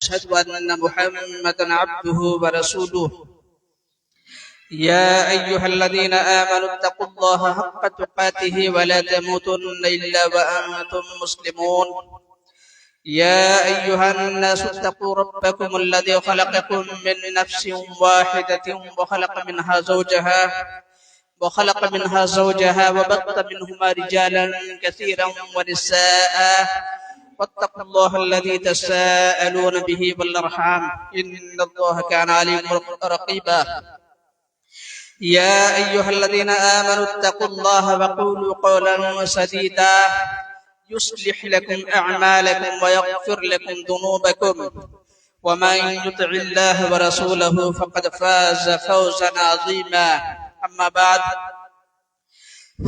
وأشهد أن محمدا عبده ورسوله يا أيها الذين آمنوا اتقوا الله حق تقاته ولا تموتن إلا وأنتم مسلمون يا أيها الناس اتقوا ربكم الذي خلقكم من نفس واحدة وخلق منها زوجها وبث منهما رجالا كثيرا ونساء واتقوا الله الذي تساءلون به والأرحام إن الله كان عليكم رقيبا يا أيها الذين آمنوا اتقوا الله وقولوا قولا سديدا يصلح لكم أعمالكم ويغفر لكم ذنوبكم ومن يطع الله ورسوله فقد فاز فوزا عظيما أما بعد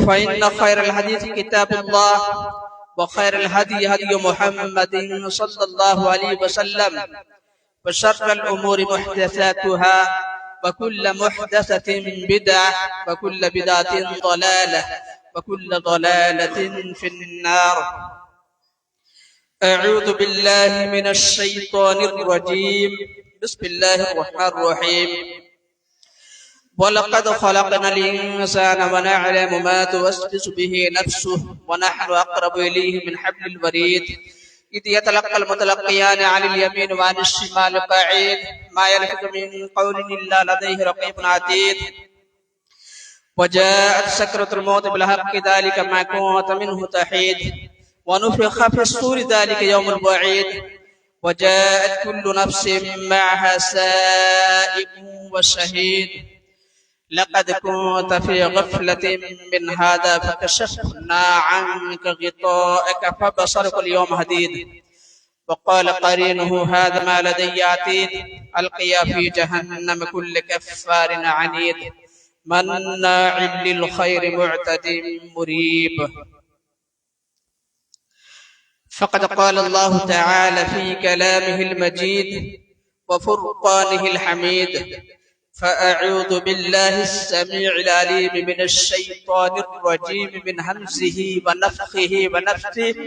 فإن خير الحديث كتاب الله وخير الهدي هدي محمد صلى الله عليه وسلم وشر الأمور محدثاتها وكل محدثة بدعة وكل بدعة ضلالة وكل ضلالة في النار. أعوذ بالله من الشيطان الرجيم. بسم الله الرحمن الرحيم. وَلَقَدْ خَلَقْنَا الْإِنسَانَ وَنَعْلَمُ مَا تُوَسْوِسُ بِهِ نَفْسُهُ وَنَحْنُ أَقْرَبُ إِلَيْهِ مِنْ حَبْلِ الْوَرِيدِ إِذْ يَتَلَقَّى الْمُتَلَقِّيَانِ عَنِ الْيَمِينِ وَعَنِ الشِّمَالِ قَعِيدٌ مَا يَلْفِظُ مِنْ قَوْلٍ إِلَّا لَدَيْهِ رَقِيبٌ عَتِيدٌ وَجَاءَتْ سَكْرَةُ الْمَوْتِ بِالْحَقِّ ذَلِكَ مَا كُنتَ مِنْهُ تَحِيدُ وَنُفِخَ فِي الصُّورِ ذَلِكَ يَوْمُ الْوَعِيدِ وَجَاءَتْ كُلُّ نَفْسٍ مَعَهَا سَائِقٌ وَشَهِيدٌ لقد كنت في غفلة من هذا فكشفنا عنك غطاءك فبصرك اليوم حديد وقال قرينه هذا ما لدي عتيد ألقيا في جهنم كل كفار عنيد مناع للخير معتد مريب. فقد قال الله تعالى في كلامه المجيد وفرقانه الحميد فأعوذ بالله السميع العليم من الشيطان الرجيم من همزه ونفخه ونفثه.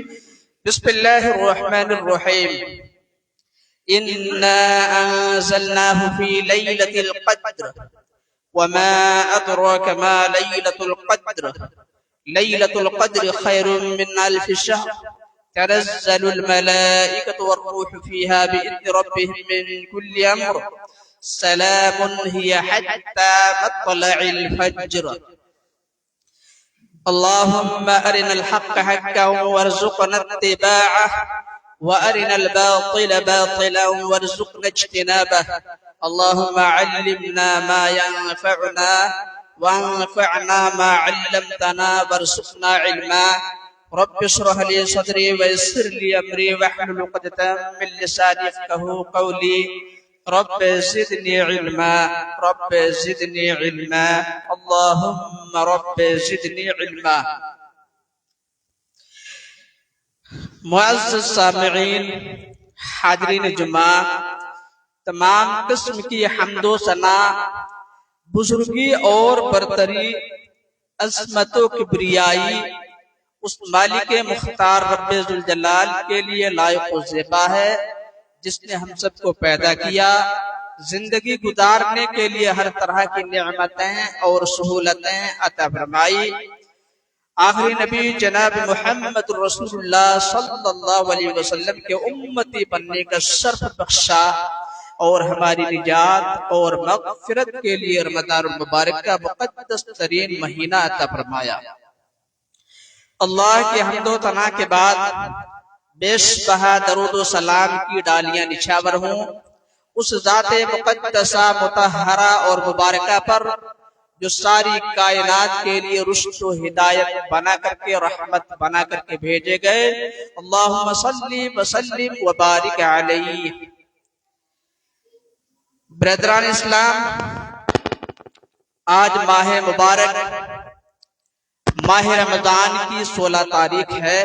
بسم الله الرحمن الرحيم. إنا أنزلناه في ليلة القدر وما أدراك ما ليلة القدر ليلة القدر خير من 1000 شهر تنزل الملائكة والروح فيها بإذن ربهم من كل أمر سلام هي حتى مطلع الفجر. اللهم أرنا الحق حقا وارزقنا اتباعه وأرنا الباطل باطلا وارزقنا اجتنابه. اللهم علمنا ما ينفعنا وانفعنا ما علمتنا وارزقنا علما. رب اشرح لي صدري ويسر لي أمري واحلل عقدة من لساني يفقهوا قولي. رب زدني علما رب زدني علما اللهم رب زدني علما. معزز سامعین، حاضرین جمعہ، تمام قسم کی حمد و ثنا بزرگی اور برتری عظمت و کبریائی اس مالک مختار رب ذوالجلال کے لیے لائق و زیبا ہے جس نے ہم سب کو پیدا کیا، زندگی گزارنے کے لیے ہر طرح کی نعمتیں اور سہولتیں عطا فرمائی. آخری نبی جناب محمد رسول اللہ صلی اللہ علیہ وسلم کے امتی بننے کا شرف بخشا اور ہماری نجات اور مغفرت کے لیے رمضان المبارک کا مقدس ترین مہینہ عطا فرمایا. اللہ کی حمد و ثنا کے بعد بیش بہا درود و سلام کی ڈالیاں نچھاور ہوں اس ذات مقدسہ مطہرہ اور مبارکہ پر جو ساری کائنات کے لیے رشد و ہدایت بنا کر کے رحمت بنا کر کے بھیجے گئے. اللہم صلی وسلم وبارک علیہ. برادران اسلام، آج ماہ مبارک ماہ رمضان کی 16 تاریخ ہے.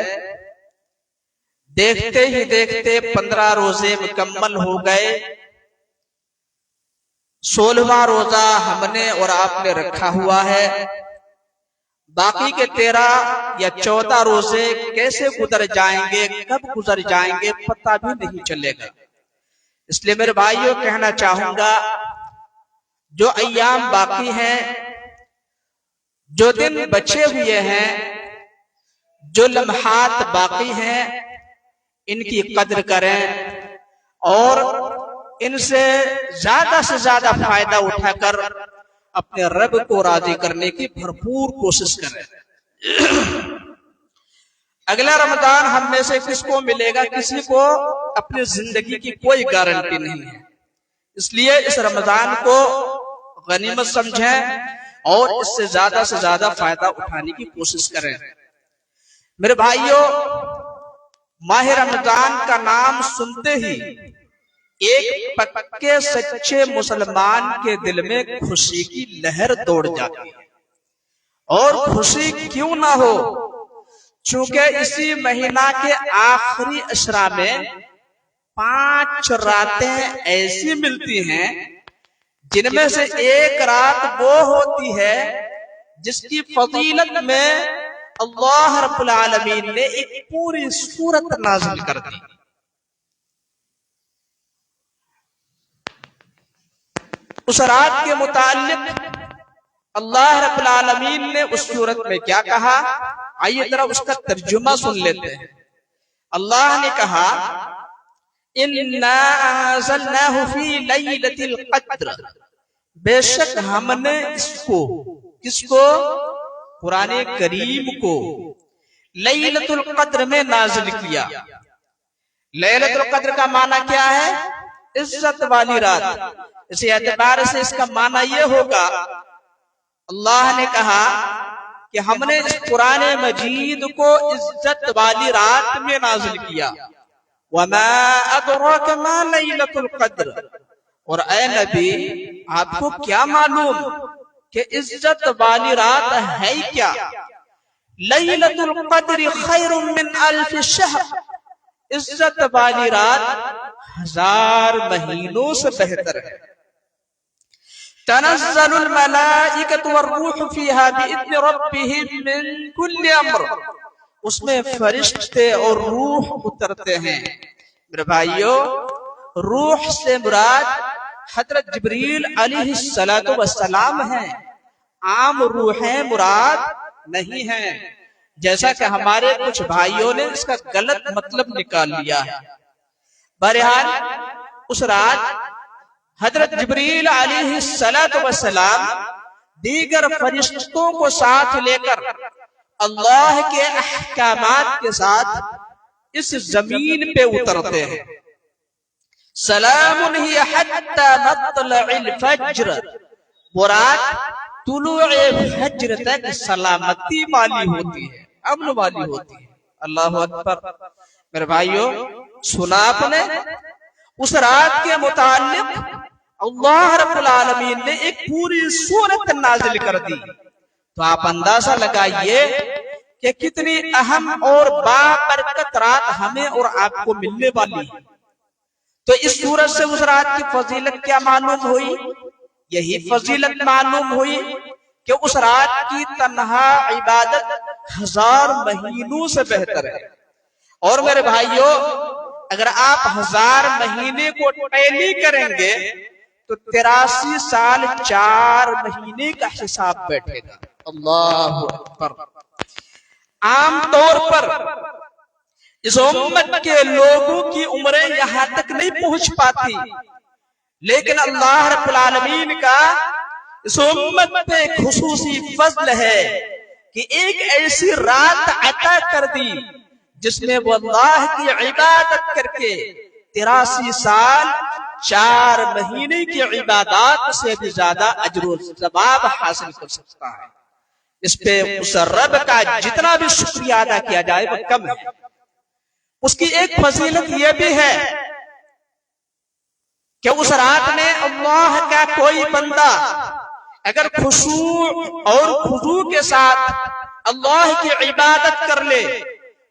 دیکھتے ہی دیکھتے 15 روزے مکمل ہو گئے. 16واں روزہ ہم نے اور آپ نے رکھا ہوا ہے. باقی کے 13 یا 14 روزے کیسے گزر جائیں گے، کب گزر جائیں گے، پتہ بھی نہیں چلے گا. اس لیے میرے بھائیوں کہنا چاہوں گا، جو ایام باقی ہیں، جو دن بچے ہوئے ہیں، جو لمحات باقی ہیں، ان کی قدر کریں اور ان سے زیادہ فائدہ اٹھا کر اپنے رب کو راضی کرنے کی بھرپور کوشش کریں۔ اگلا رمضان ہم میں سے کس کو ملے گا؟ کسی کو اپنی زندگی کی کوئی گارنٹی نہیں ہے۔ اس لیے اس رمضان کو غنیمت سمجھیں اور اس سے زیادہ فائدہ اٹھانے کی کوشش کریں۔ میرے بھائیوں، ماہ رمضان کا نام سنتے ہی ایک پکے سچے مسلمان کے دل میں خوشی کی لہر دوڑ جاتی ہے۔ اور خوشی کیوں نہ ہو، چونکہ اسی مہینہ کے آخری اشرا میں 5 راتیں ایسی ملتی ہیں جن میں سے ایک رات وہ ہوتی ہے جس کی فضیلت میں اللہ رب العالمین نے ایک پوری سورت نازل کر دی۔ اس رات کے متعلق اللہ رب العالمین نے اس سورت میں کیا کہا؟ آئیے ذرا اس کا ترجمہ سن لیتے ہیں۔ اللہ نے کہا، اِنَّا أَنزَلْنَاهُ فِي لَيْلَةِ الْقَدْرِ، بے شک ہم نے اس کو، کس کو؟ قرآن کریم کو لیلۃ القدر میں نازل کیا۔ لیلۃ القدر کا معنی کیا ہے؟ عزت والی رات۔ اسی اعتبار سے اس کا معنی یہ ہوگا، اللہ نے کہا کہ ہم نے اس قرآن مجید کو عزت والی رات میں نازل کیا۔ وَمَا أَدْرَاكَ مَا لَيْلَةُ الْقَدْرِ، اور اے نبی آپ کو کیا معلوم کہ عزت والی رات ہے کیا؟ لیلۃ القدر خیر من الف شہر، عزت والی رات 1000 مہینوں سے بہتر ہے۔ تنزل الملائکۃ والروح فیہا بإذن ربہم من کل امر، اس میں فرشتے اور روح اترتے ہیں۔ میرے بھائیوں، روح سے مراد حضرت جبریل علیہ السلام ہیں، عام روحیں مراد نہیں ہیں، جیسا کہ ہمارے کچھ بھائیوں نے اس کا غلط مطلب نکال لیا ہے۔ بہرحال اس رات حضرت جبریل علیہ السلام دیگر فرشتوں کو ساتھ لے کر اللہ کے احکامات کے ساتھ اس زمین پہ اترتے ہیں۔ سلام ہی حتی مطلع الفجر، وہ رات طلوع فجر تک سلامتی والی ہوتی ہے، امن والی ہوتی ہے۔ اللہ اکبر۔ میرے بھائیوں، سنا آپ نے اس رات کے متعلق اللہ رب العالمین نے ایک پوری سورت نازل کر دی، تو آپ اندازہ لگائیے کہ کتنی اہم اور بابرکت رات ہمیں اور آپ کو ملنے والی ہے۔ تو اس سورت سے اس رات کی فضیلت کیا معلوم ہوئی؟ یہی فضیلت معلوم ہوئی کہ اس رات کی تنہا عبادت 1000 مہینوں سے بہتر ہے۔ اور میرے بھائیوں، اگر آپ 1000 مہینے کو ٹیلی کریں گے تو 83 سال 4 مہینے کا حساب بیٹھے گا۔ اللہ اکبر۔ عام طور پر اس امت کے لوگوں کی عمریں یہاں تک نہیں پہنچ پاتی، لیکن اللہ رب العالمین کا اس امت پہ خصوصی فضل ہے کہ ایک ایسی رات عطا کر دی جس میں وہ اللہ کی عبادت کر کے 83 سال 4 مہینے کی عبادات سے بھی زیادہ اجر و ثواب حاصل کر سکتا ہے۔ اس پہ اس رب کا جتنا بھی شکریہ ادا کیا جائے وہ کم ہے۔ اس کی ایک فضیلت یہ بھی ہے کہ اس رات میں اللہ کا کوئی بندہ اگر خشوع اور خضوع کے ساتھ اللہ کی عبادت کر لے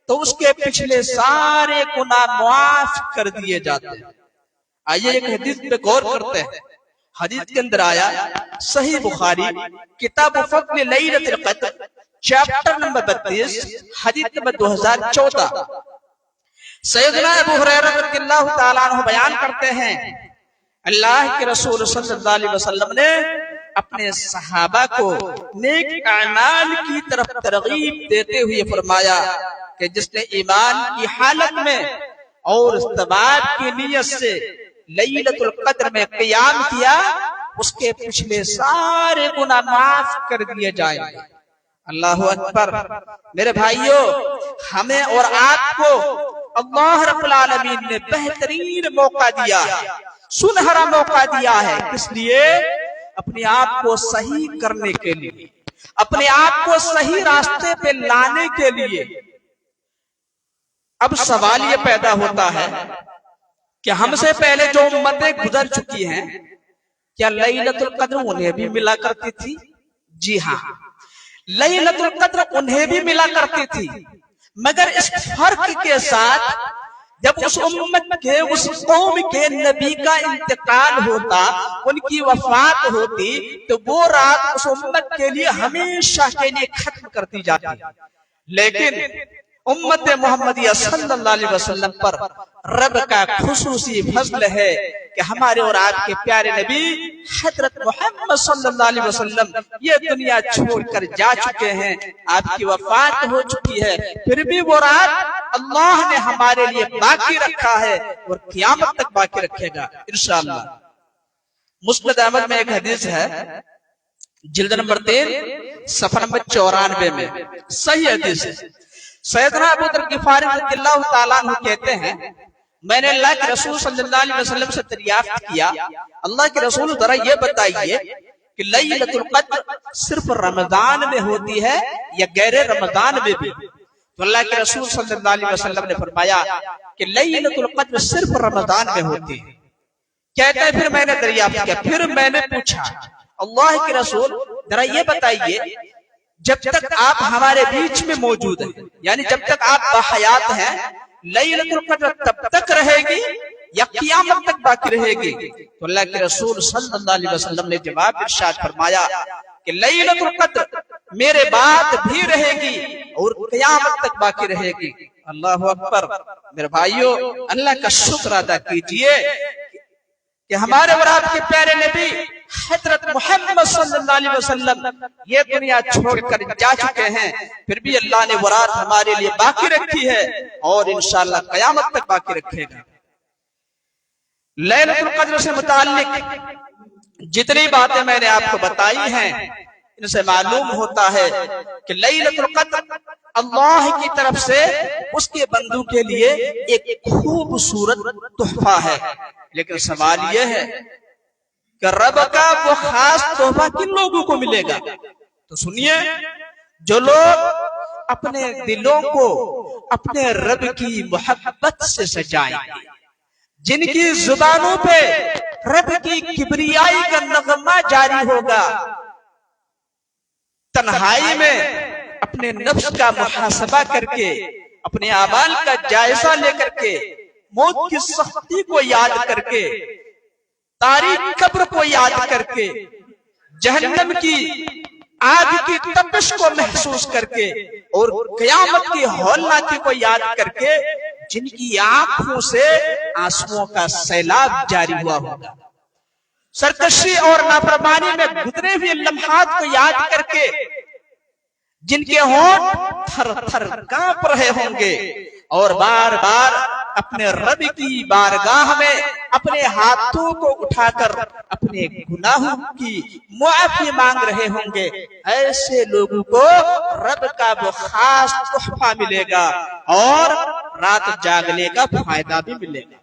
تو اس کے پچھلے سارے گناہ معاف کر دیے جاتے ہیں۔ آئیے ایک حدیث پہ غور کرتے ہیں۔ حدیث کے اندر آیا، صحیح بخاری کتاب فضل لیلۃ القدر چیپٹر نمبر 32 حدیث نمبر 2014، सैयदना अबू हुरैरा रज़ियल्लाहु ताला अन्हु बयान करते हैं, अल्लाह के रसूल सल्लल्लाहु अलैहि वसल्लम ने अपने सहाबा को नेक अमाल की तरफ तरगीब देते हुए फरमाया कि जिसने ईमान की हालत में और इस्तबाब की नीयत से लैलतुल कद्र में क़ियाम किया, उसके पिछले सारे गुनाह माफ कर दिए जाएंगे। अल्लाह अकबर। मेरे भाइयों, हमें और आपको अल्लाह रब्बुल आलमीन ने बेहतरीन मौका दिया है, सुनहरा मौका दिया है। किस लिए? अपने आप को सही करने के लिए, अपने आप को सही रास्ते पे लाने के लिए। अब सवाल ये पैदा होता है कि हमसे पहले जो उम्मतें गुजर चुकी हैं, क्या लैलतुल कद्र उन्हें भी मिला करती थी? जी हाँ, लैलतुल कद्र उन्हें भी मिला करती थी, मगर इस फर्क के साथ जब उस उम्मत के, उस कौम के नबी का इंतकाल होता, उनकी वफात होती, तो वो रात उस उम्मत के लिए हमेशा के लिए खत्म कर दी जाती। लेकिन उम्मत मोहम्मदिया सल्लल्लाहु अलैहि वसल्लम पर रब का खुसूसी फज़्ल है कि हमारे और आपके प्यारे नबी हज़रत मोहम्मद सल्लल्लाहु अलैहि वसल्लम ये दुनिया छोड़कर जा चुके हैं, आपकी वफात हो चुकी है, फिर भी वो रात अल्लाह ने हमारे लिए बाकी रखा है और क़यामत तक बाकी रखेगा इंशाअल्लाह। मुस्नद अहमद में एक हदीस है, जिल्द नंबर 3 सफ़ा नंबर 94 में सही हदीस है। सैयदना अबू दर गिफारी रज़ियल्लाहु ताला अन्हु कहते हैं, मैंने अल्लाह के रसूल सल्लल्लाहु अलैहि वसल्लम से दरियाफ्त किया, अल्लाह के रसूल जरा ये बताइए कि लैलतुल कद्र सिर्फ रमजान में होती है या गैर रमजान में भी? तो अल्लाह के रसूल सल्लल्लाहु अलैहि वसल्लम ने फरमाया कि लैलतुल कद्र सिर्फ रमजान में होती है। कहते हैं फिर मैंने दरियाफ्त किया, फिर मैंने पूछा, अल्लाह के रसूल जरा ये बताइए, जब तक आप हमारे बीच में मौजूद हैं, यानी जब तक आप बाहयात हैं, लैलतुल कद्र तब तक रहेगी या क़यामत तक बाकी रहेगी? तो अल्लाह के रसूल सल्लल्लाहु अलैहि वसल्लम ने जवाब इरशाद फरमाया कि लैलतुल कद्र मेरे बाद भी रहेगी और क़यामत तक बाकी रहेगी। अल्लाह अकबर। मेरे भाइयों, अल्लाह का शुक्र अदा कीजिए कि हमारे और आपके प्यारे नबी हज़रत मोहम्मद सल्लल्लाहु अलैहि वसल्लम ये दुनिया छोड़कर जा चुके हैं, फिर भी अल्लाह ने वो रात हमारे लिए बाकी रखी है और इंशाअल्लाह क़यामत तक बाकी रखेगा। लैलतुल कद्र से मुताल्लिक जितनी बातें मैंने आपको बताई हैं, इनसे मालूम होता है कि लैलतुल कद्र अल्लाह की तरफ से उसके बंदों के लिए एक खूबसूरत तोहफा है। लेकिन सवाल यह है कि रब का वो खास तोहफा किन लोगों को मिलेगा? तो सुनिए, जो लोग अपने दिलों को अपने रब की मोहब्बत से सजाएंगे, जिनकी जुबानों पे रब की किबरियाई का नगमा जारी होगा, तन्हाई में अपने नफ्स का मुहासबा करके, अपने आमाल का जायजा लेकर के, मौत की सख्ती को याद करके, तारीख कब्र को याद करके, जहन्नम की आग की तपिश को महसूस करके और क़यामत की हौलनाकी को याद करके, जिनकी आंखों से आंसुओं का सैलाब जारी हुआ होगा, सरकशी और नाफरमानी में गुजरे हुए लम्हात को याद करके जिनके होंठ थर थर कांप रहे होंगे और बार बार अपने रब की बारगाह में अपने हाथों को उठाकर अपने गुनाहों की मुआफी मांग रहे होंगे, ऐसे लोगों को रब का वो खास तोहफा मिलेगा और रात जागने का फायदा भी मिलेगा।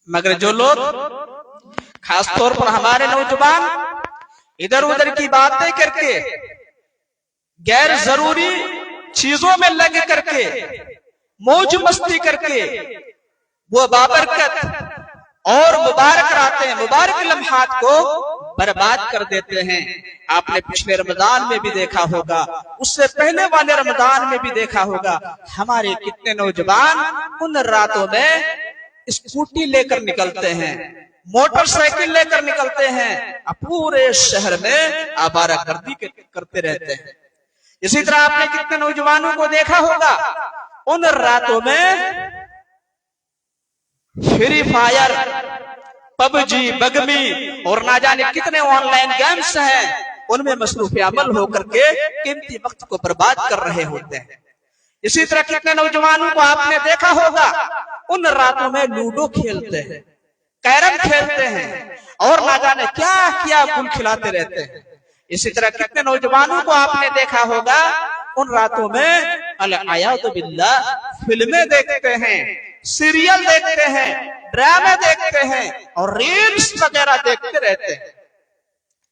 मगर जो लोग, खास तौर पर हमारे नौजवान, इधर उधर की बातें करके, गैर जरूरी चीजों में लग करके, मौज मस्ती करके वो बाबरकत और मुबारक रातें, मुबारक लम्हात को बर्बाद कर देते हैं। आपने पिछले रमजान में भी देखा होगा, उससे पहले वाले रमजान में भी देखा होगा, हमारे कितने नौजवान उन रातों में स्कूटी लेकर निकलते हैं, मोटरसाइकिल लेकर निकलते हैं, पूरे शहर में आवारागर्दी करते रहते हैं। इसी तरह आपने कितने नौजवानों को देखा होगा, उन रातों में फ्री फायर, पबजी, बगमी और ना जाने कितने ऑनलाइन गेम्स हैं, उनमें मसरूफ अमल होकर के कीमती वक्त को बर्बाद कर रहे होते हैं। इसी तरह कितने नौजवानों को आपने देखा होगा उन रातों में लूडो खेलते हैं, कैरम खेलते हैं और ना जाने क्या क्या गुल खिलाते रहते हैं। इसी तरह कितने नौजवानों को आपने देखा होगा उन रातों में अल-अयाज़ु बिल्लाह फिल्में देखते हैं, सीरियल देखते हैं, ड्रामे देखते हैं और रील्स वगैरह देखते रहते हैं।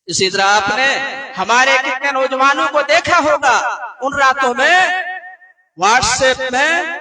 इसी तरह आपने हमारे कितने नौजवानों को देखा होगा उन रातों में व्हाट्सएप में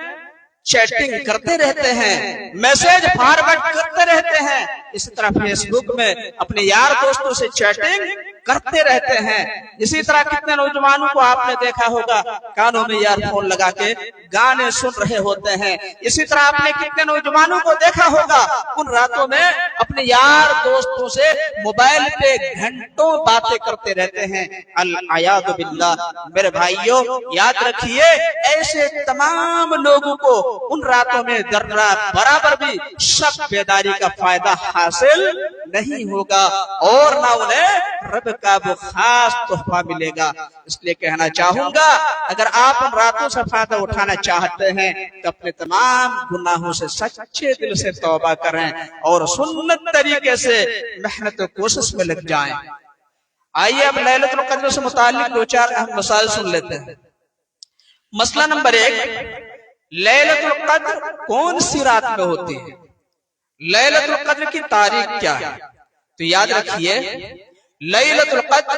चैटिंग करते रहते हैं, मैसेज फॉरवर्ड करते रहते हैं। इसी तरह फेसबुक में अपने यार दोस्तों से चैटिंग करते रहते हैं। इसी तरह कितने नौजवानों को आपने देखा होगा कानों में ईयरफोन लगा के गाने सुन रहे होते हैं। इसी तरह आपने कितने नौजवानों को देखा होगा उन रातों में अपने यार दोस्तों से मोबाइल पे घंटों बातें करते रहते हैं। अल-अयाज़ु बिल्लाह। मेरे भाइयों याद रखिए, ऐसे तमाम लोगों को उन रातों में जर्रा बराबर भी शक बेदारी का फायदा हासिल नहीं होगा और ना उन्हें रब का वो खास तोहफा मिलेगा। इसलिए कहना चाहूंगा, अगर आप उन रातों से फायदा उठाना चाहते हैं तो अपने तमाम गुनाहों से सच्चे दिल से तौबा करें और सुन्नत तरीके से मेहनत कोशिश में लग जाएं। आइए अब लैलतुल क़द्र से मुताल्लिक दो चार अहम मसाइल सुन लेते हैं। मसला नंबर 1, लैलतुल क़द्र कौन सी रात में होती है? लैलतुल क़द्र की तारीख क्या है? तो याद रखिए, लैलतुल क़द्र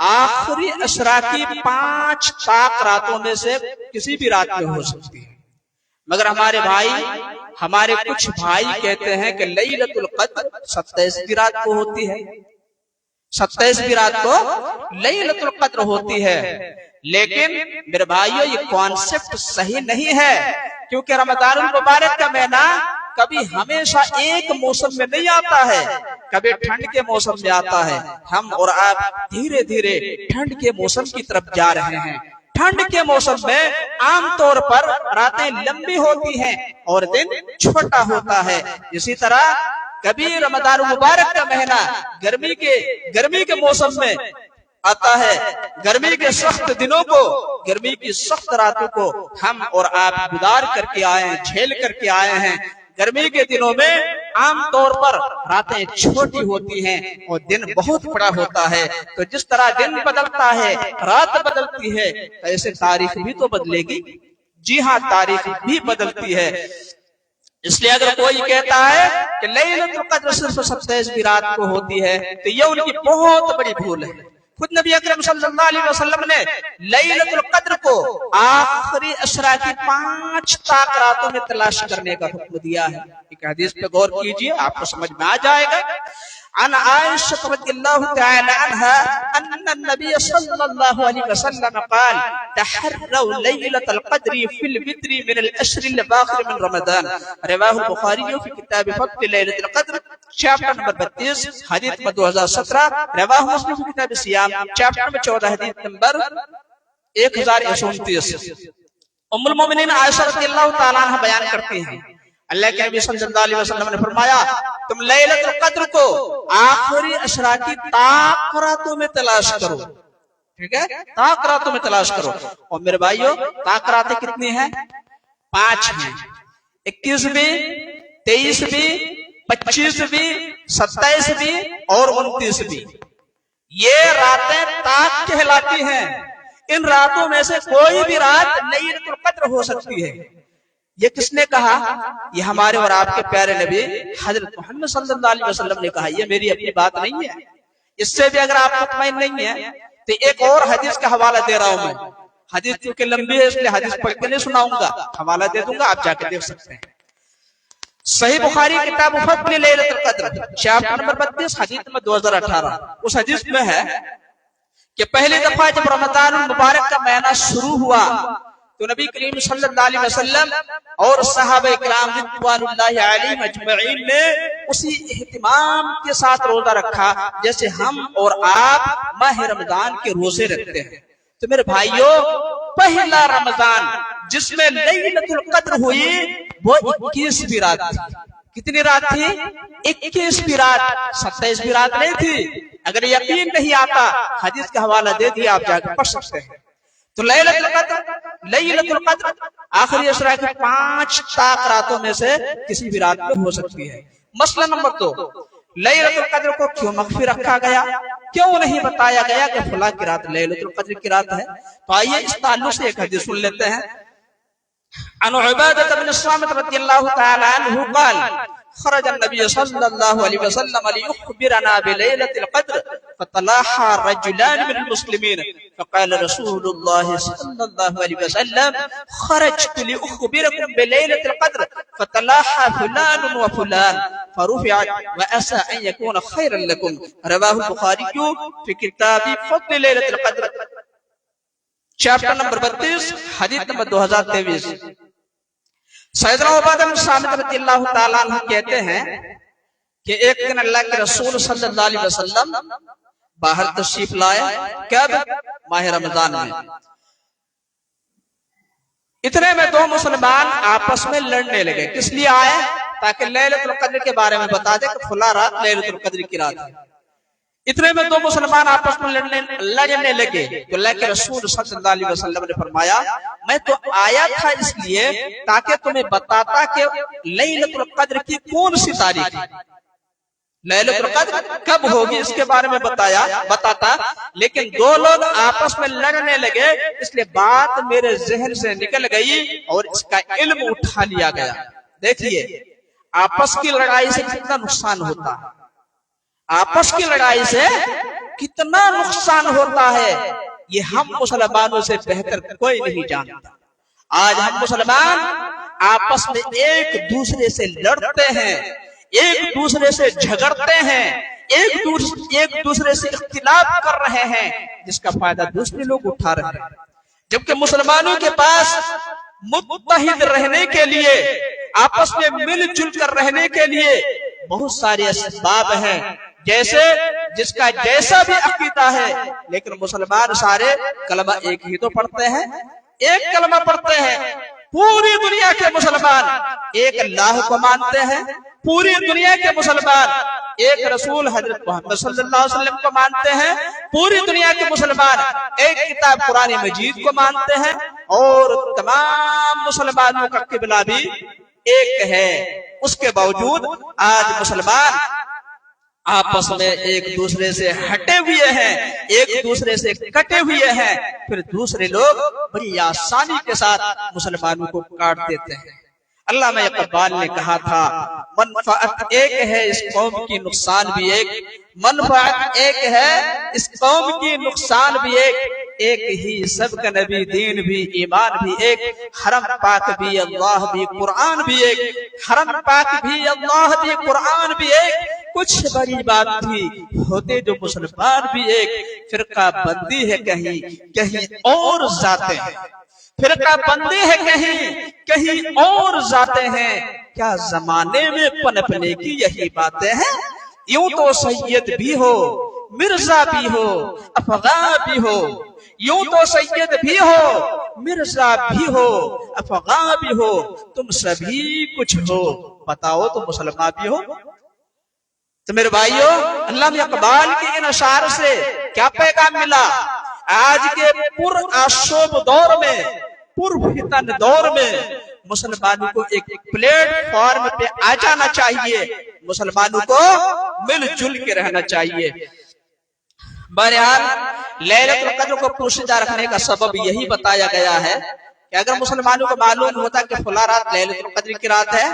आखिरी अशरा की 5 ताक रातों में से किसी भी रात में हो सकती है। मगर हमारे कुछ भाई कहते हैं कि लैलतुल क़द्र 27वीं रात को होती है, 27वीं रात को लैलतुल क़द्र होती है। लेकिन मेरे भाइयों ये कॉन्सेप्ट सही नहीं है, क्योंकि रमज़ानुल मुबारक का महीना कभी हमेशा एक मौसम में नहीं आता है, कभी ठंड के मौसम में आता है। हम और आप धीरे धीरे ठंड के मौसम की तरफ जा रहे हैं। ठंड के मौसम में आमतौर पर रातें लंबी होती हैं और दिन छोटा होता है। इसी तरह कभी रमज़ानुल मुबारक का महीना गर्मी के मौसम में आता है। गर्मी के सख्त दिनों को, गर्मी की सख्त रातों को हम और आप गुजार करके आए हैं, झेल करके आए हैं। गर्मी के दिनों में आमतौर पर रातें छोटी होती हैं और दिन बहुत बड़ा होता है। तो जिस तरह दिन बदलता है, रात बदलती है, ऐसे तारीख भी तो बदलेगी। जी हाँ, तारीख भी बदलती है। इसलिए अगर कोई कहता है कि लैलतुल क़द्र सिर्फ 27वीं रात को होती है तो यह उनकी बहुत बड़ी भूल है। खुद नबी अकरम सल्लल्लाहु अलैहि वसल्लम ने लैलतुल क़द्र को आखिरी अशरा की 5 ताक रातों में तलाश करने का हुक्म दिया है। एक हदीस पे गौर कीजिए, आपको समझ में आ जाएगा। अन आयशा रज़ियल्लाहु तआला अन्हा अन्ना नबी सल्लल्लाहु अलैहि वसल्लम क़ाल तहर्रौ लैलतुल क़द्र फिल वित्री मिन अल-अश्र अल-बाक़िर मिन रमज़ान। रवाहुल बुखारी फी किताब फ़द्ल लैलतुल क़द्र चैप्टर नंबर 32 हदीस नंबर 2017। रवाहु मुस्लिम फी किताब सियाम चैप्टर नंबर 14 हदीस नंबर 1029। उम्मुल मोमिनीन आयशा रज़ियल्लाहु तआला अन्हा बयान करती हैं, अल्लाह के नबी सल्लल्लाहु अलैहि वसल्लम ने फरमाया, तुम लैलतुल क़द्र को आखिरी अशरा की ताक रातों में तलाश करो। ठीक है, ताक रातों में तलाश करो। और मेरे भाइयों, ताक रातें कितनी हैं? 5 हैं। 21वीं, 23वीं, 25वीं, 27वीं और 29वीं। ये रातें ताक कहलाती हैं। इन रातों में से कोई भी रात लैलतुल क़द्र हो सकती है। ये किसने कहा? ये हमारे और आपके प्यारे नबी हजरत मोहम्मद सल्लल्लाहु अलैहि वसल्लम ने कहा। ये मेरी अपनी बात नहीं है। इससे भी अगर आप मुतमईन नहीं है तो एक और हदीस का हवाला दे रहा हूं मैं। हदीस क्योंकि लंबी है इसलिए हदीस पढ़ के नहीं सुनाऊंगा, हवाला दे दूंगा, आप जाके देख सकते हैं। सही बुखारी किताब फ़द्ल लैलतुल क़द्र चैप्टर नंबर 32 हदीस नंबर 2018। उस हदीस में है कि पहली दफा जब रमज़ानुल मुबारक का महीना शुरू हुआ तो नबी करीम सल्लल्लाहु अलैहि वसल्लम और सहाबा किराम रिज़वानुल्लाहि अलैहिम अजमईन ने उसी इहतिमाम के साथ रोजा रखा जैसे हम और आप माह रमजान के रोजे रखते हैं। तो मेरे भाइयों, पहला रमजान जिसमें लैलतुल क़द्र हुई वो 21वीं रात थी। कितनी रात थी? 21वीं रात, 27वीं रात नहीं थी। अगर यकीन नहीं आता हदीस का हवाला दे दिया, आप जाकर पढ़ सकते हैं। तो लैलतुल कद्र आखिरी अशरा की 5 ताक रातों में से किसी भी रात में हो सकती है। मसला नंबर 2, लैलतुल कद्र को क्यों मख्फी रखा गया? क्यों नहीं बताया गया कि फला की रात लैलतुल कद्र की रात है? तो आइए इस ताल्लुक से एक हदीस सुन लेते हैं। अन उबादह बिन सामित रज़ियल्लाहु तआला अन्हु क़ाल खरज अन्नबी सल्लल्लाहु अलैहि वसल्लम लियुख़बिरना बिलैलतिल क़द्र फतलाहा रजुलान मिनल मुस्लिमीन फक़ाल रसूलुल्लाह सल्लल्लाहु अलैहि वसल्लम खरजतु लियुख़बिरकुम बिलैलतिल क़द्र फतलाहा फुलान व फुलान फरुफ़िअत व असा अन यकून खैरन लकुम। रवाहुल बुखारी फी किताब फ़द्ल लैलतिल क़द्र, चैप्टर नंबर 32, हदीस नंबर 2023। सैयदना उबादा बिन सामित रज़ियल्लाहु ताला अन्हु कहते हैं कि एक दिन अल्लाह के रसूल सल्लल्लाहु अलैहि वसल्लम बाहर तशरीफ लाए। कब? माह रमजान में। इतने में 2 मुसलमान आपस में लड़ने लगे। किस लिए आए? ताकि लैलतुल कद्र के बारे में बता दे कि फला रात लैलतुल कद्र की रात है। इतने में 2 मुसलमान आपस में लड़ने लगे। तो अल्लाह के रसूल सल्लल्लाहु अलैहि वसल्लम ने फरमाया, मैं तो आया था इसलिए ताकि तुम्हें बताता कि लैलतुल कद्र की कौन सी तारीख है, लैलतुल कद्र कब होगी, इसके बारे में बताता। लेकिन 2 लोग आपस में लड़ने लगे, इसलिए बात मेरे जहन से निकल गई और इसका इल्म उठा लिया गया। देखिए आपस की लड़ाई से कितना नुकसान होता है, आपस की लड़ाई से कितना नुकसान होता है, ये हम मुसलमानों से बेहतर कोई नहीं जानता। आज हम मुसलमान आपस में एक दूसरे से लड़ते हैं, एक दूसरे से झगड़ते हैं, एक दूसरे से इख्तिलाफ कर रहे हैं, जिसका फायदा दूसरे लोग उठा रहे हैं। जबकि मुसलमानों के पास मुत्तहिद रहने के लिए, आपस में मिलजुल कर रहने के लिए बहुत सारे असबाब हैं। जैसे जिसका जैसा भी अकीदा है, लेकिन मुसलमान सारे कलमा एक ही तो पढ़ते हैं, एक कलमा पढ़ते हैं। पूरी दुनिया के मुसलमान एक अल्लाह को मानते हैं, पूरी दुनिया के मुसलमान एक रसूल हजरत मोहम्मद सल्लल्लाहु अलैहि वसल्लम को मानते हैं, पूरी दुनिया के मुसलमान एक किताब कुरान मजीद को मानते हैं, और तमाम मुसलमानों का किबला भी एक है। उसके बावजूद आज मुसलमान आपस में एक दूसरे से हटे हुए हैं, एक दूसरे से कटे हुए हैं, फिर दूसरे लोग बड़ी आसानी के साथ मुसलमानों को काट देते हैं। अल्लामा इकबाल ने कहा था, मनफाअत एक है इस कौम की, नुकसान भी एक, मनफाअत एक है इस कौम की, नुकसान भी एक ही सबका नबी, दीन भी, ईमान भी एक, हरम पाक भी, अल्लाह भी, कुरान भी एक, हरम पाक भी, अल्लाह भी, कुरान भी एक। कुछ बड़ी बात थी, होते जो मुसलमान भी एक, फिरका बंदी है कहीं कहीं और जाते हैं, फिरका बंदी है कहीं और जाते हैं। क्या जमाने में पनपने की यही बातें हैं? यूं तो सैयद भी हो, मिर्जा भी हो, अफगा भी हो, यूं तो सैयद भी हो, मिर्जा भी हो, अफगा भी हो, तुम सभी कुछ हो, बताओ तो मुसलमान भी हो। तो मेरे भाइयों, अल्लामा इकबाल के इन अशार से क्या पैगाम मिला? आज के पुरआशोब दौर में, पुरफितन दौर में मुसलमानों को एक प्लेटफॉर्म पे आ जाना चाहिए, मुसलमानों को मिलजुल के रहना चाहिए। बहरहाल लैलतुल कद्र को पोशीदा रखने का सबब यही बताया गया है कि अगर मुसलमानों को मालूम होता कि फला रात लैलतुल कद्र की रात है,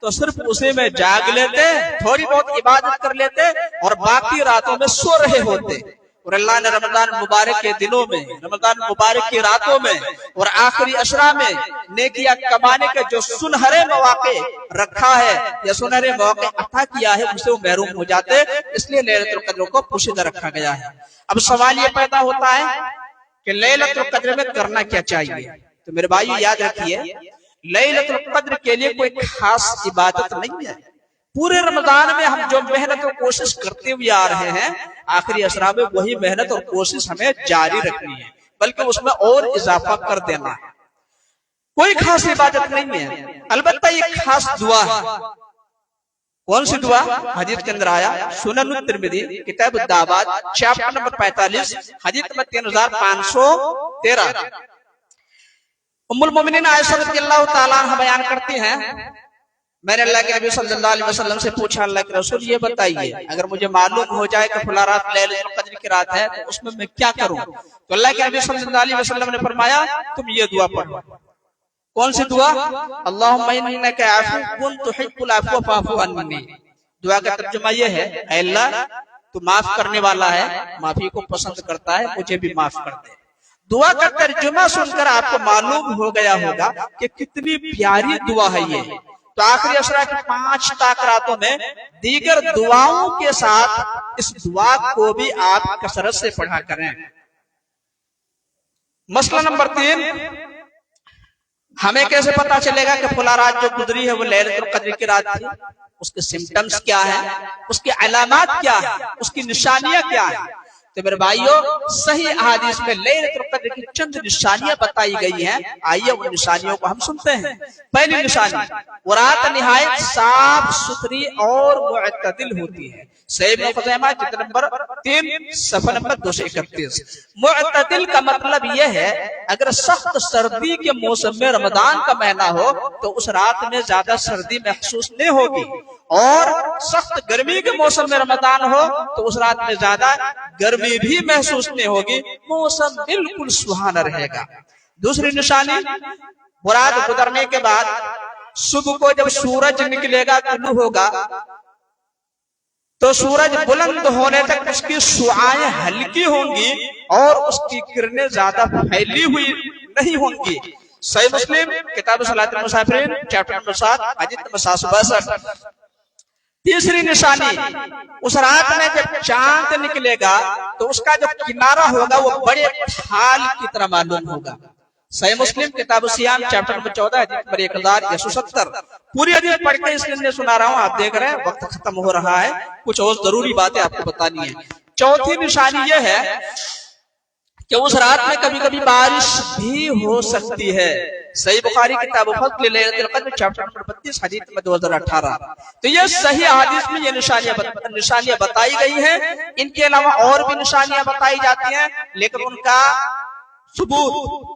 तो सिर्फ उसी में जाग लेते, थोड़ी बहुत इबादत कर लेते और बाकी रातों में सो रहे होते। और अल्लाह ने रमजान मुबारक के दिनों में, रमजान मुबारक की रातों में और आखिरी अशरा में नेकियां कमाने के जो सुनहरे मौके रखा है या सुनहरे मौके अता किया है, उनसे वो महरूम हो जाते, इसलिए लैलतुल कद्र को पोशीदा रखा गया है। अब सवाल ये पैदा होता है कि लैलतुल कद्र में करना क्या चाहिए? तो मेरे भाई याद रखिए, लैलतुल कद्र के लिए कोई खास इबादत नहीं है। पूरे रमजान में हम जो मेहनत और कोशिश करते हुए आ रहे हैं, आखिरी अशरा में वही मेहनत और कोशिश हमें जारी रखनी है, बल्कि उसमें और इजाफा कर देना है। कोई खास इबादत नहीं है, अलबत्ता ये खास दुआ है। کون سی دعا؟ حدیث کے اندر آیا سنن الترمذی کتاب الدعوات چیپٹر نمبر 45 حدیث نمبر 3513۔ ام المومنین عائشہ رضی اللہ تعالیٰ عنہ بیان کرتی ہیں میں نے اللہ کے نبی صلی اللہ علیہ وسلم سے پوچھا اللہ کے رسول یہ بتائیے اگر مجھے معلوم ہو جائے کہ فلاں رات لیلۃ القدر کی رات ہے تو اس میں کیا کروں؟ تو اللہ کے نبی صلی اللہ علیہ وسلم نے فرمایا تم یہ دعا پڑھو۔ کون سی دعا؟ اللہم انک عفو تحب العفو فاعف عنی۔ دعا کا ترجمہ یہ ہے اے اللہ تو معاف کرنے والا ہے، معافی کو پسند کرتا ہے، مجھے بھی معاف کر دے۔ دعا کا ترجمہ سن کر آپ کو معلوم ہو گیا ہوگا کہ کتنی پیاری دعا ہے یہ۔ تو آخری عشرہ کی 5 تاکراتوں میں دیگر دعاؤں کے ساتھ اس دعا کو بھی آپ کثرت سے پڑھا کریں۔ مسئلہ نمبر 3، ہمیں کیسے پتا چلے گا کہ فلاں رات جو گزری ہے وہ لیلۃ القدر کی رات تھی؟ اس کے سمپٹمز کیا ہیں، اس کی علامات کیا ہیں، اس کی نشانیاں کیا ہیں؟ تو میرے بھائیوں صحیح احادیث میں لیلۃ القدر کی چند نشانیاں بتائی گئی ہیں، آئیے ان نشانیوں کو ہم سنتے ہیں۔ پہلی نشانی، وہ رات نہایت صاف ستھری اور معتدل ہوتی ہے۔ صحیح ابن خزیمہ جلد نمبر 3 صفحہ نمبر 231۔ معتدل کا مطلب یہ ہے اگر سخت سردی کے موسم میں رمضان کا مہینہ ہو تو اس رات میں زیادہ سردی محسوس نہیں ہوگی، اور سخت گرمی کے موسم میں رمضان ہو تو اس رات میں زیادہ گرمی بھی محسوس نہیں ہوگی، موسم بالکل سہانا رہے گا۔ دوسری نشانی، رات گزرنے کے بعد صبح کو جب سورج نکلے گا، طلوع ہوگا، تو سورج بلند ہونے تک اس کی شعاعیں ہلکی ہوں گی اور اس کی کرنیں زیادہ پھیلی ہوئی نہیں ہوں گی۔ صحیح مسلم کتاب صلاۃ المسافرین چیپٹر نمبر 7 حدیث نمبر 762۔ تیسری نشانی، اس رات میں جب چاند نکلے گا تو اس کا جو کنارہ ہوگا وہ بڑے ڈھال کی طرح معلوم ہوگا۔ صحیح مسلم کتاب الصیام چیپٹر نمبر 14 حدیث نمبر 1170۔ پوری حدیث پڑھ کے اس لیے سنا رہا ہوں، آپ دیکھ رہے ہیں وقت ختم ہو رہا ہے، کچھ اور ضروری باتیں آپ کو بتانی ہیں۔ چوتھی نشانی یہ ہے کہ اس رات میں کبھی کبھی بارش بھی ہو سکتی ہے۔ صحیح بخاری کتاب فضل لیلۃ القدر چیپٹر نمبر 32 حدیث نمبر 2018۔ تو یہ صحیح حدیث میں یہ نشانیاں بتائی گئی ہیں۔ ان کے علاوہ اور بھی نشانیاں بتائی جاتی ہیں لیکن ان کا ثبوت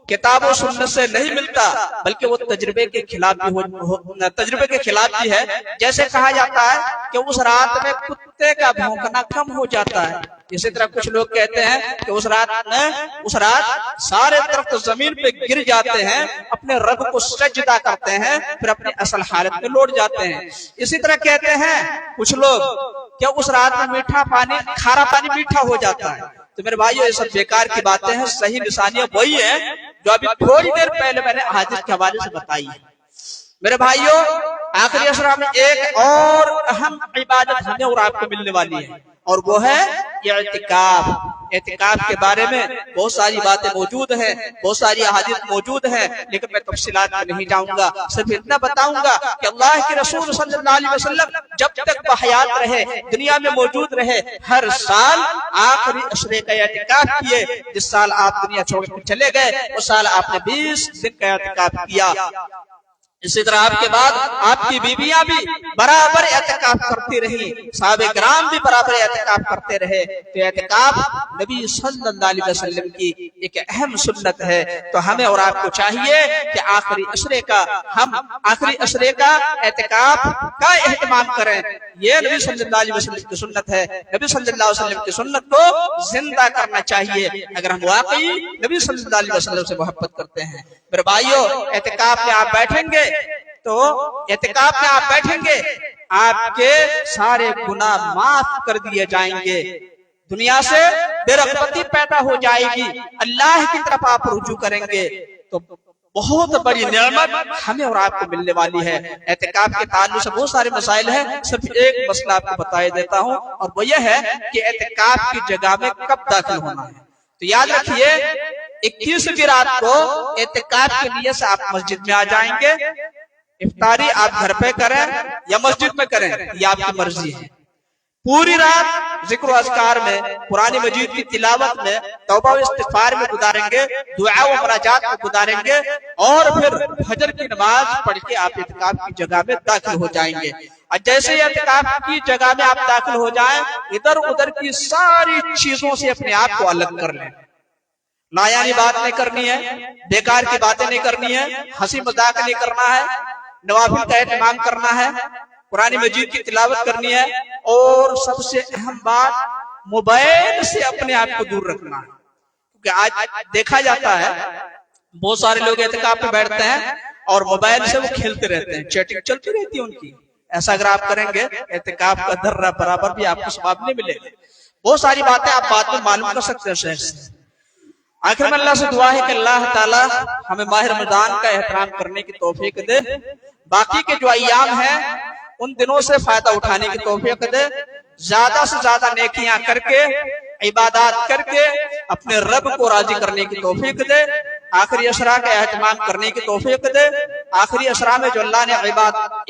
کتاب و سنت سے نہیں ملتا، بلکہ وہ تجربے کے خلاف بھی ہے۔ جیسے کہا جاتا ہے کہ اس رات میں کتے کا بھونکنا کم ہو جاتا ہے، اسی طرح کچھ لوگ کہتے ہیں کہ اس رات سارے درخت زمین پہ گر جاتے ہیں، اپنے رب کو سجدہ کرتے ہیں، پھر اپنی اصل حالت میں لوٹ جاتے ہیں۔ اسی طرح کہتے ہیں کچھ لوگ کہ اس رات میں کھارا پانی میٹھا ہو جاتا ہے۔ تو میرے بھائیو یہ سب بیکار کی باتیں ہیں، صحیح نشانیاں وہی ہیں جو ابھی تھوڑی دیر پہلے میں نے احادیث کے حوالے سے بتائی ہے۔ میرے بھائیو آخری عشرہ میں ایک اور اہم عبادت ہمیں اور آپ کو ملنے والی ہے، اور وہ ہے اعتکاف۔ اعتکاف کے بارے میں بہت ساری باتیں موجود ہیں، بہت ساری احادیث موجود ہیں، لیکن میں تفصیلات میں نہیں جاؤں گا، صرف اتنا بتاؤں گا کہ اللہ کے رسول صلی اللہ علیہ وسلم جب تک بحیات رہے، دنیا میں موجود رہے، ہر سال آخری عشرے کا اعتکاف کیے۔ جس سال آپ دنیا چھوڑ کر چلے گئے اس سال آپ نے 20 دن کا اعتکاف کیا۔ اسی طرح آپ کے بعد آپ کی بیویاں بھی برابر اعتکاف کرتی رہی، صحابہ کرام بھی برابر اعتکاف کرتے رہے۔ تو اعتکاف نبی صلی اللہ علیہ وسلم کی ایک اہم سنت ہے۔ تو ہمیں اور آپ کو چاہیے کہ آخری عشرے کا اعتکاف کا اہتمام کریں۔ یہ نبی صلی اللہ علیہ وسلم کی سنت ہے، نبی صلی اللہ علیہ وسلم کی سنت کو زندہ کرنا چاہیے اگر ہم واقعی نبی صلی اللہ علیہ وسلم سے محبت کرتے ہیں۔ میرے بھائیو اعتکاف میں آپ بیٹھیں گے آپ کے سارے گناہ معاف کر دیے جائیں گے، دنیا سے بے رغبتی پیدا ہو جائے گی، اللہ کی طرف آپ رجوع کریں گے، تو بہت بڑی نعمت ہمیں اور آپ کو ملنے والی ہے۔ اعتکاف کے تعلق سے بہت سارے مسائل ہیں، صرف ایک مسئلہ آپ کو بتا دیتا ہوں، اور وہ یہ ہے کہ اعتکاف کی جگہ میں کب داخل ہونا ہے۔ تو یاد رکھیے 21 رات کو اعتکاف کے لیے سے آپ مسجد میں آ جائیں گے، افطاری آپ گھر پہ کریں یا مسجد میں کریں یہ آپ کی مرضی ہے۔ پوری رات ذکر و اذکار میں، قرآن مجید کی تلاوت میں، توبہ و استغفار میں گزاریں گے، دعا و مناجات میں گزاریں گے، اور پھر فجر کی نماز پڑھ کے آپ اعتکاف کی جگہ میں داخل ہو جائیں گے۔ اور جیسے ہی اعتکاف کی جگہ میں آپ داخل ہو جائیں، ادھر ادھر کی ساری چیزوں سے اپنے آپ کو الگ کر لیں۔ نایانی بات نہیں کرنی ہے، بیکار کی باتیں نہیں کرنی ہے، ہنسی مذاق نہیں کرنا ہے، نوافل کا اہتمام کرنا ہے، قرآن مجید کی تلاوت کرنی ہے، اور سب سے اہم بات موبائل سے اپنے آپ کو دور رکھنا ہے۔ کیونکہ آج دیکھا جاتا ہے بہت سارے لوگ اعتکاف پہ بیٹھتے ہیں اور موبائل سے وہ کھیلتے رہتے ہیں، چیٹنگ چلتی رہتی ہے ان کی۔ ایسا اگر آپ کریں گے اعتکاف کا ذرہ برابر بھی آپ کو ثواب نہیں ملے گا۔ بہت ساری باتیں آپ بعد میں معلوم کر سکتے ہیں شیخ سے۔ آخر میں اللہ سے دعا ہے کہ اللہ تعالی ہمیں ماہ رمضان کا احترام کرنے کی توفیق دے، باقی کے جو ایام ہیں ان دنوں سے فائدہ اٹھانے کی توفیق دے، زیادہ سے زیادہ نیکیاں کر کے، عبادات کر کے اپنے رب کو راضی کرنے کی توفیق دے، آخری اشرا کا اہتمام کرنے کی توفیق دے، آخری اشرا میں جو اللہ نے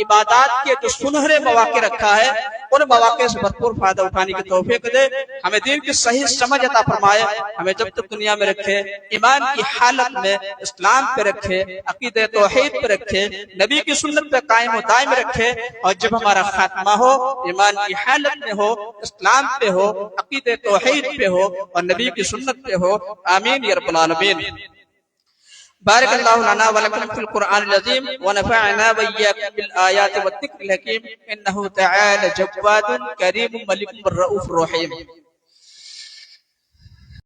عبادات کے جو سنہرے مواقع رکھا ہے ان مواقع سے بھرپور فائدہ اٹھانے کی توفیق دے، ہمیں دین کی صحیح سمجھ عطا فرمائے، ہمیں جب تک دنیا میں رکھے ایمان کی حالت میں اسلام پہ رکھے، عقیدہ توحید پہ رکھے، نبی کی سنت پہ قائم و دائم رکھے، اور جب ہمارا خاتمہ ہو ایمان کی حالت میں ہو، اسلام پہ ہو، عقیدہ توحید پہ ہو اور نبی کی سنت پہ ہو۔ آمین یا رب العالمین۔ بارک اللہ لنا ولکم فی القرآن العظیم ونفعنا وإیاکم بالآیات والذکر الحکیم، انہ تعالی جواد کریم ملک الرؤوف الرحیم۔